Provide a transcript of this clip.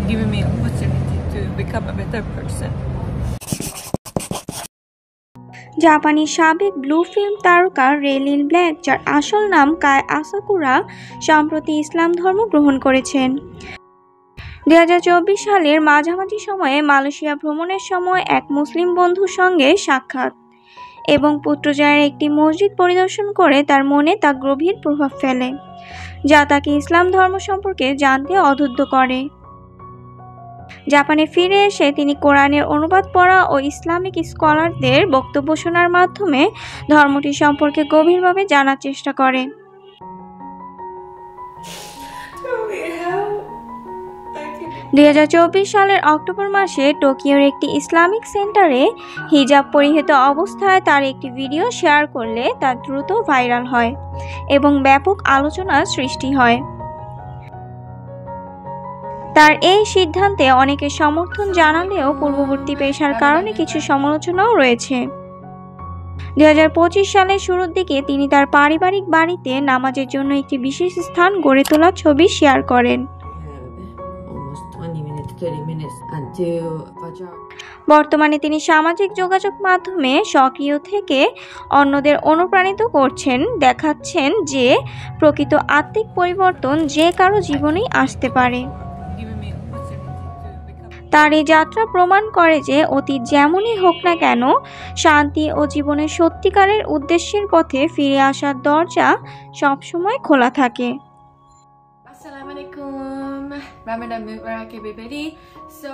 giving me opportunity to become a better person. জাপানি সাবেক blue film তারকা রেলিন black, যার আসল নাম কাই আসাকুরা, সম্প্রতি ইসলাম ধর্ম গ্রহণ করেছেন। 2024 সালের মাঝামাঝি সময়ে মালয়েশিয়া ভ্রমণের সময় এক মুসলিম বন্ধুর সঙ্গে সাক্ষাৎ এবং পুত্রজায়ের একটি মসজিদ পরিদর্শন করে তার মনে তা গভীর প্রভাব ফেলে, যা তাকে ইসলাম ধর্ম সম্পর্কে জানতে উদ্বুদ্ধ করে। জাপানে ফিরে এসে তিনি কোরআনের অনুবাদ পড়া ও ইসলামিক স্কলারদের বক্তব্য শোনার মাধ্যমে ধর্মটি সম্পর্কে গভীরভাবে জানার চেষ্টা করে। 2024 সালের অক্টোবর মাসে টোকিওর একটি ইসলামিক সেন্টারে হিজাব পরিহিত অবস্থায় তার একটি ভিডিও শেয়ার করলে তা দ্রুত ভাইরাল হয় এবং ব্যাপক আলোচনার সৃষ্টি হয়। তার এই সিদ্ধান্তে অনেকে সমর্থন জানালেও পূর্ববর্তী পেশার কারণে কিছু সমালোচনাও রয়েছে। 2025 সালের শুরুর দিকে তিনি তার পারিবারিক বাড়িতে নামাজের জন্য একটি বিশেষ স্থান গড়ে তোলার ছবি শেয়ার করেন। বর্তমানে তিনি সামাজিক যোগাযোগ মাধ্যমে সক্রিয় থেকে অন্যদের অনুপ্রাণিত করছেন, দেখাচ্ছেন যে প্রকৃত আত্মিক পরিবর্তন যে কারো জীবনেই আসতে পারে। তার এই যাত্রা প্রমাণ করে যে অতীত যেমনই হোক না কেন, শান্তি ও জীবনের সত্যিকারের উদ্দেশ্যের পথে ফিরে আসার দরজা সবসময় খোলা থাকে। Assalamualaikum, Ramadan Mubarak everybody. So